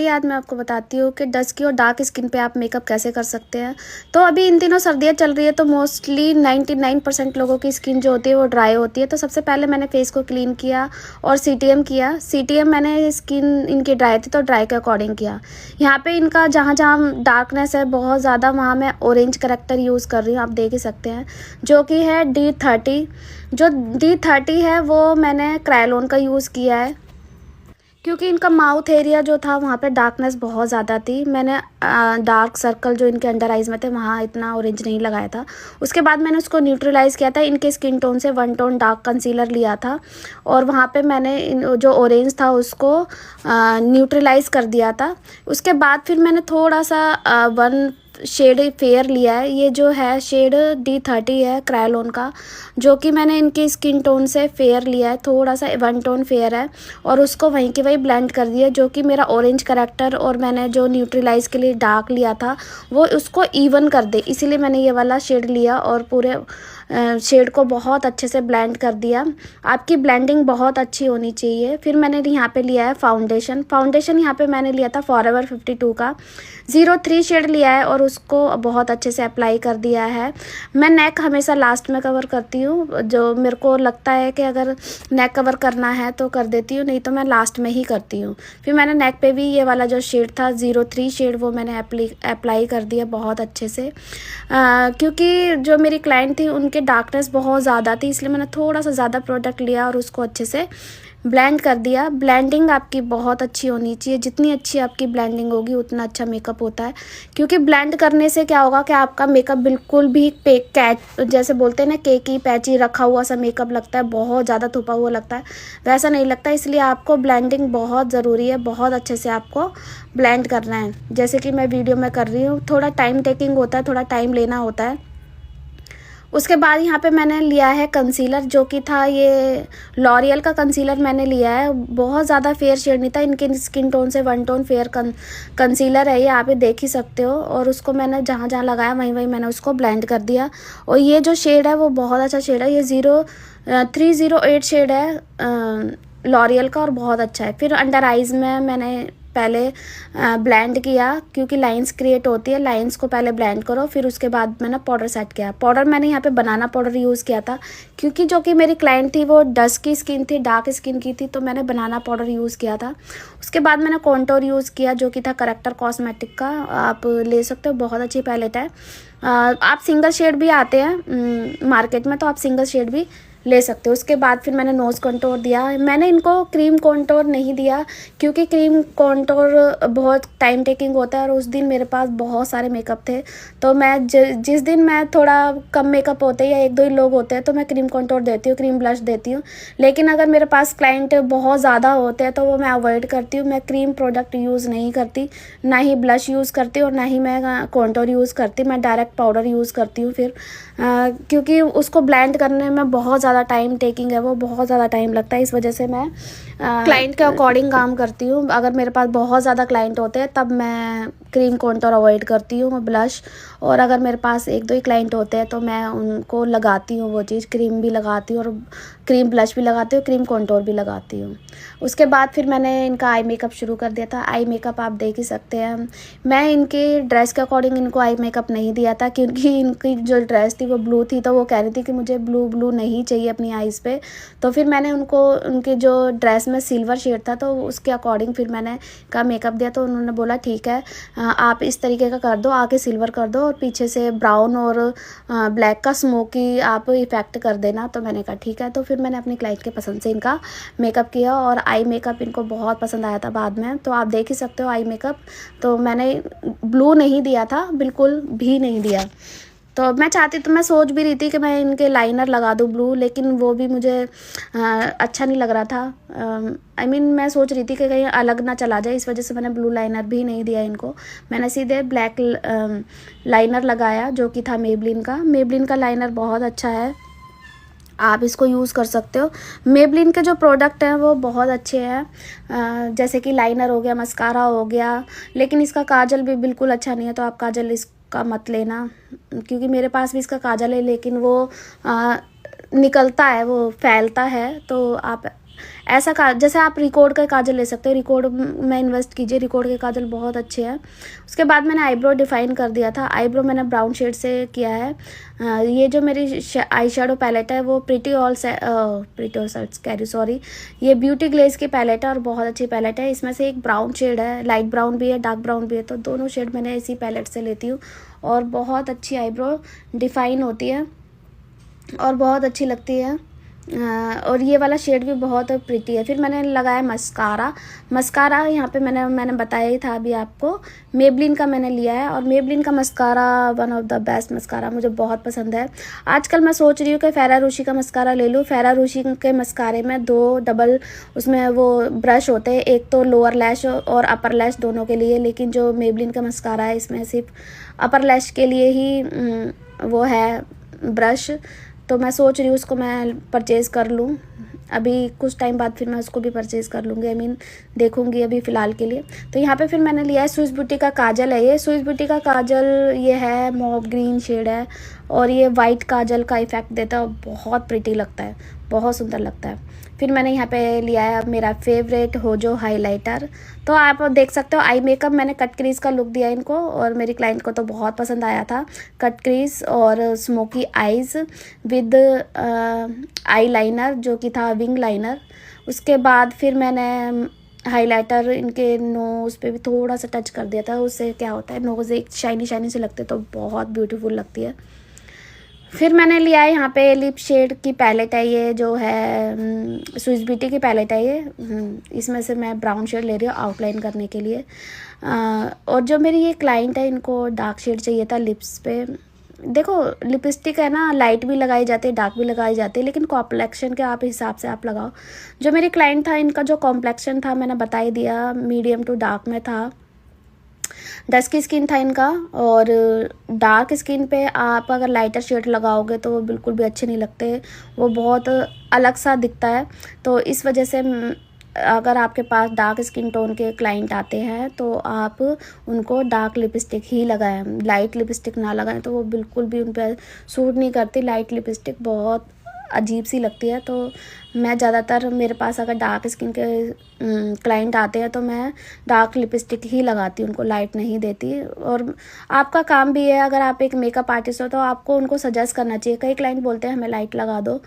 आज मैं आपको बताती हूँ कि डस्की और डार्क स्किन पे आप मेकअप कैसे कर सकते हैं। तो अभी इन दिनों सर्दियाँ चल रही है तो मोस्टली 99% लोगों की स्किन जो होती है वो ड्राई होती है। तो सबसे पहले मैंने फेस को क्लीन किया और सीटीएम किया। सीटीएम मैंने स्किन इनकी ड्राई थी तो ड्राई के अकॉर्डिंग किया। यहाँ पे इनका जहाँ जहाँ डार्कनेस है बहुत ज़्यादा, वहाँ मैं ऑरेंज करेक्टर यूज़ कर रही हूँ, आप देख ही सकते हैं, जो कि है D30। जो D30 है वो मैंने क्रायोलॉन का यूज़ किया है क्योंकि इनका माउथ एरिया जो था वहाँ पे डार्कनेस बहुत ज़्यादा थी। मैंने डार्क सर्कल जो इनके अंडर आइज़ में थे वहाँ इतना ऑरेंज नहीं लगाया था। उसके बाद मैंने उसको न्यूट्रलाइज़ किया था, इनके स्किन टोन से 1 टोन डार्क कंसीलर लिया था और वहाँ पे मैंने जो ऑरेंज था उसको न्यूट्रलाइज़ कर दिया था। उसके बाद फिर मैंने थोड़ा सा 1 शेड फेयर लिया है। ये जो है शेड D30 है क्रायोलॉन का, जो कि मैंने इनकी स्किन टोन से फेयर लिया है, थोड़ा सा 1 टोन फेयर है और उसको वहीं के वहीं ब्लेंड कर दिया, जो कि मेरा ऑरेंज करेक्टर और मैंने जो न्यूट्रलाइज के लिए डार्क लिया था वो उसको इवन कर दे, इसीलिए मैंने ये वाला शेड लिया और पूरे शेड को बहुत अच्छे से ब्लेंड कर दिया। आपकी ब्लेंडिंग बहुत अच्छी होनी चाहिए। फिर मैंने यहाँ पे लिया है फाउंडेशन यहाँ पे मैंने लिया था फॉरएवर 52 का 03 शेड लिया है और उसको बहुत अच्छे से अप्लाई कर दिया है। मैं नेक हमेशा लास्ट में कवर करती हूँ, जो मेरे को लगता है कि अगर नेक कवर करना है तो कर देती हूँ, नहीं तो मैं लास्ट में ही करती हूँ। फिर मैंने नेक पे भी ये वाला जो शेड था 03 शेड वो मैंने अप्लाई कर दिया बहुत अच्छे से, क्योंकि जो मेरी क्लाइंट थी उनके डार्कनेस बहुत ज़्यादा थी, इसलिए मैंने थोड़ा सा ज़्यादा प्रोडक्ट लिया और उसको अच्छे से ब्लेंड कर दिया। ब्लेंडिंग आपकी बहुत अच्छी होनी चाहिए, जितनी अच्छी आपकी ब्लेंडिंग होगी उतना अच्छा मेकअप होता है, क्योंकि ब्लेंड करने से क्या होगा कि आपका मेकअप बिल्कुल भी कैच जैसे बोलते हैं ना केकी पैची रखा हुआ सा मेकअप लगता है, बहुत ज़्यादा थुपा हुआ लगता है, वैसा नहीं लगता। इसलिए आपको ब्लेंडिंग बहुत ज़रूरी है, बहुत अच्छे से आपको ब्लेंड करना है। जैसे कि मैं वीडियो में कर रही हूँ, थोड़ा टाइम टेकिंग होता है, थोड़ा टाइम लेना होता है। उसके बाद यहाँ पे मैंने लिया है कंसीलर, जो कि था ये लॉरियल का कंसीलर मैंने लिया है। बहुत ज़्यादा फेयर शेड नहीं था, इनके स्किन टोन से 1 टोन फेयर कंसीलर है ये, आप ये देख ही सकते हो। और उसको मैंने जहाँ जहाँ लगाया वहीं वहीं मैंने उसको ब्लेंड कर दिया। और ये जो शेड है वो बहुत अच्छा शेड है, ये 0308 शेड है लॉरियल का और बहुत अच्छा है। फिर अंडर आइज़ में मैंने पहले ब्लेंड किया, क्योंकि लाइंस क्रिएट होती है, लाइंस को पहले ब्लेंड करो फिर उसके बाद मैंने पाउडर सेट किया। पाउडर मैंने यहाँ पे बनाना पाउडर यूज़ किया था, क्योंकि जो कि मेरी क्लाइंट थी वो डस्ट की स्किन थी, डार्क स्किन की थी, तो मैंने बनाना पाउडर यूज़ किया था। उसके बाद मैंने कॉन्टोर यूज़ किया, जो कि था करेक्टर कॉस्मेटिक का, आप ले सकते हो, बहुत अच्छी पैलेट है। आप सिंगल शेड भी आते हैं मार्केट में, तो आप सिंगल शेड भी ले सकते हो। उसके बाद फिर मैंने नोज़ कंटोर दिया। मैंने इनको क्रीम कंटोर नहीं दिया, क्योंकि क्रीम कंटोर बहुत टाइम टेकिंग होता है और उस दिन मेरे पास बहुत सारे मेकअप थे, तो मैं जिस दिन मैं थोड़ा कम मेकअप होते हैं या 1-2 ही लोग होते हैं तो मैं क्रीम कंटोर देती हूँ, क्रीम ब्लश देती हूँ। लेकिन अगर मेरे पास क्लाइंट बहुत ज़्यादा होते हैं तो वो मैं अवॉइड करती हूँ। मैं क्रीम प्रोडक्ट यूज़ नहीं करती, ना ही ब्लश यूज़ करती और ना ही मैं कंटोर यूज़ करती, मैं डायरेक्ट पाउडर यूज़ करती हूँ। फिर क्योंकि उसको ब्लेंड करने में बहुत ज़्यादा टाइम टेकिंग है, वो बहुत ज़्यादा टाइम लगता है, इस वजह से मैं क्लाइंट के अकॉर्डिंग काम करती हूँ। अगर मेरे पास बहुत ज़्यादा क्लाइंट होते हैं तब मैं क्रीम कंटोर अवॉइड करती हूँ, मैं ब्लश, और अगर मेरे पास 1-2 ही क्लाइंट होते हैं तो मैं उनको लगाती हूँ वो चीज़, क्रीम भी लगाती हूँ और क्रीम ब्लश भी लगाती हूँ, क्रीम कंटोर भी लगाती हूँ। उसके बाद फिर मैंने इनका आई मेकअप शुरू कर दिया था। आई मेकअप आप देख ही सकते हैं, मैं इनकी ड्रेस के अकॉर्डिंग इनको आई मेकअप नहीं दिया था, क्योंकि इनकी जो ड्रेस थी वो ब्लू थी, तो वो कह रही थी कि मुझे ब्लू नहीं चाहिए अपनी आईज़ पे। तो फिर मैंने उनको उनके जो ड्रेस में सिल्वर शेड था तो उसके अकॉर्डिंग फिर मैंने का मेकअप दिया। तो उन्होंने बोला ठीक है आप इस तरीके का कर दो, आगे सिल्वर कर दो और पीछे से ब्राउन और ब्लैक का स्मोकी आप इफ़ेक्ट कर देना। तो मैंने कहा ठीक है। तो फिर मैंने अपनी क्लाइंट के पसंद से इनका मेकअप किया और आई मेकअप इनको बहुत पसंद आया था बाद में। तो आप देख ही सकते हो आई मेकअप, तो मैंने ब्लू नहीं दिया था, बिल्कुल भी नहीं दिया। तो मैं चाहती, तो मैं सोच भी रही थी कि मैं इनके लाइनर लगा दूँ ब्लू, लेकिन वो भी मुझे अच्छा नहीं लग रहा था। I mean, मैं सोच रही थी कि कहीं अलग ना चला जाए, इस वजह से मैंने ब्लू लाइनर भी नहीं दिया इनको। मैंने सीधे ब्लैक लाइनर लगाया, जो कि था मेबलिन का लाइनर बहुत अच्छा है, आप इसको यूज़ कर सकते हो। मेबलिन के जो प्रोडक्ट हैं वो बहुत अच्छे हैं, जैसे कि लाइनर हो गया, मस्कारा हो गया, लेकिन इसका काजल भी बिल्कुल अच्छा नहीं है, तो आप काजल इसका मत लेना, क्योंकि मेरे पास भी इसका काजल है लेकिन वो निकलता है, वो फैलता है, तो आप ऐसा जैसे आप रिकॉर्ड का काजल ले सकते हो, रिकॉर्ड में इन्वेस्ट कीजिए, रिकॉर्ड के काजल बहुत अच्छे हैं। उसके बाद मैंने आईब्रो डिफाइन कर दिया था। आईब्रो मैंने ब्राउन शेड से किया है। ये जो मेरी आई शेडो पैलेट है वो pretty all sets carry sorry ये ब्यूटी ग्लेज की पैलेट है और बहुत अच्छी पैलेट है। इसमें से एक ब्राउन शेड है, लाइट ब्राउन भी है, डार्क ब्राउन भी है, तो दोनों शेड मैंने इसी पैलेट से लेती हूँ और बहुत अच्छी आईब्रो डिफाइन होती है और बहुत अच्छी लगती है। और ये वाला शेड भी बहुत प्रिटी है। फिर मैंने लगाया मस्कारा यहाँ पे मैंने बताया ही था अभी आपको, मेबलिन का मैंने लिया है और मेबलिन का mascara one of the best mascara, मुझे बहुत पसंद है। आजकल मैं सोच रही हूँ कि फेरा रोशी का मस्कारा ले लूँ। फेरा रोशी के मस्कारे में 2 डबल उसमें वो ब्रश होते हैं, एक तो लोअर लैश और अपर लैश दोनों के लिए, लेकिन जो मेबलिन का मस्कारा है इसमें सिर्फ अपर लैश के लिए ही वो है ब्रश, तो मैं सोच रही हूँ उसको मैं परचेज़ कर लूँ। अभी कुछ टाइम बाद फिर मैं उसको भी परचेज़ कर लूँगी, आई मीन देखूँगी अभी फ़िलहाल के लिए। तो यहाँ पे फिर मैंने लिया है स्विस ब्यूटी का काजल है। ये स्विस ब्यूटी का काजल ये है मॉव ग्रीन शेड है और ये वाइट काजल का इफ़ेक्ट देता है और बहुत प्रिटी लगता है, बहुत सुंदर लगता है। फिर मैंने यहाँ पे लिया है मेरा फेवरेट होजो हाइलाइटर। तो आप देख सकते हो आई मेकअप मैंने कट क्रीज का लुक दिया इनको और मेरी क्लाइंट को तो बहुत पसंद आया था। कट क्रीज और smoky eyes with eye liner जो कि था विंग लाइनर। उसके बाद फिर मैंने हाइलाइटर इनके नोज़ पे भी थोड़ा सा टच कर दिया था, उससे क्या होता है नोज़ एक शाइनी शाइनी से लगते तो बहुत ब्यूटीफुल लगती है। फिर मैंने लिया है यहाँ पे लिप शेड की पैलेट है, ये जो है स्विस ब्यूटी की पैलेट है ये। इसमें से मैं ब्राउन शेड ले रही हूँ आउटलाइन करने के लिए। और जो मेरी ये क्लाइंट है इनको डार्क शेड चाहिए था लिप्स पे। देखो लिपस्टिक है ना, लाइट भी लगाई जाती है डार्क भी लगाई जाती है, लेकिन कॉम्प्लेक्शन के आप हिसाब से आप लगाओ। जो मेरी क्लाइंट था इनका जो कॉम्प्लेक्शन था मैंने बता ही दिया, मीडियम टू डार्क में था, डस्की स्किन था इनका। और डार्क स्किन पे आप अगर लाइटर शेड लगाओगे तो वो बिल्कुल भी अच्छे नहीं लगते, वो बहुत अलग सा दिखता है। तो इस वजह से अगर आपके पास डार्क स्किन टोन के क्लाइंट आते हैं तो आप उनको डार्क लिपस्टिक ही लगाएं, लाइट लिपस्टिक ना लगाएं, तो वो बिल्कुल भी उन पर सूट नहीं करती। लाइट लिपस्टिक बहुत अजीब सी लगती है। तो मैं ज़्यादातर मेरे पास अगर डार्क स्किन के क्लाइंट आते हैं तो मैं डार्क लिपस्टिक ही लगाती हूँ, उनको लाइट नहीं देती। और आपका काम भी है, अगर आप एक मेकअप आर्टिस्ट हो तो आपको उनको सजेस्ट करना चाहिए। कई क्लाइंट बोलते हैं हमें लाइट लगा दो,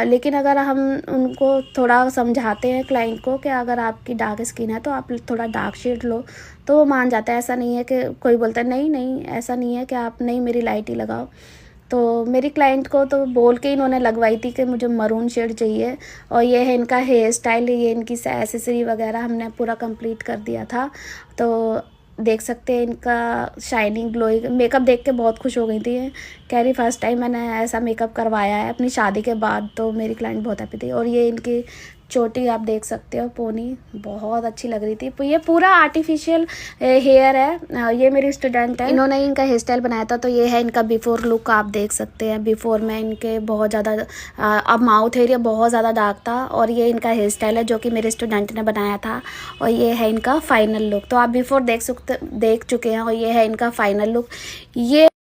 लेकिन अगर हम उनको थोड़ा समझाते हैं क्लाइंट को कि अगर आपकी डार्क स्किन है तो आप थोड़ा डार्क शेड लो, तो वो मान जाता है। ऐसा नहीं है कि कोई बोलता है नहीं नहीं ऐसा नहीं है कि आप नहीं मेरी लाइट ही लगाओ। तो मेरी क्लाइंट को तो बोल के इन्होंने लगवाई थी कि मुझे मरून शेड चाहिए। और ये है इनका हेयर स्टाइल, ये इनकी एसेसरी वगैरह हमने पूरा कंप्लीट कर दिया था। तो देख सकते हैं इनका शाइनिंग ग्लोइंग मेकअप देख के बहुत खुश हो गई थी। कह रही फर्स्ट टाइम मैंने ऐसा मेकअप करवाया है अपनी शादी के बाद, तो मेरी क्लाइंट बहुत हैप्पी थी। और ये इनकी चोटी आप देख सकते हो, पोनी बहुत अच्छी लग रही थी। ये पूरा आर्टिफिशियल हेयर है। ये मेरी स्टूडेंट है, इन्होंने इनका हेयर स्टाइल बनाया था। तो ये है इनका बिफोर लुक, आप देख सकते हैं। बिफोर में इनके बहुत ज़्यादा अब माउथ एरिया बहुत ज़्यादा डार्क था। और ये इनका हेयर स्टाइल है जो कि मेरे स्टूडेंट ने बनाया था। और ये है इनका फाइनल लुक। तो आप बिफोर देख चुके हैं और ये है इनका फाइनल लुक। ये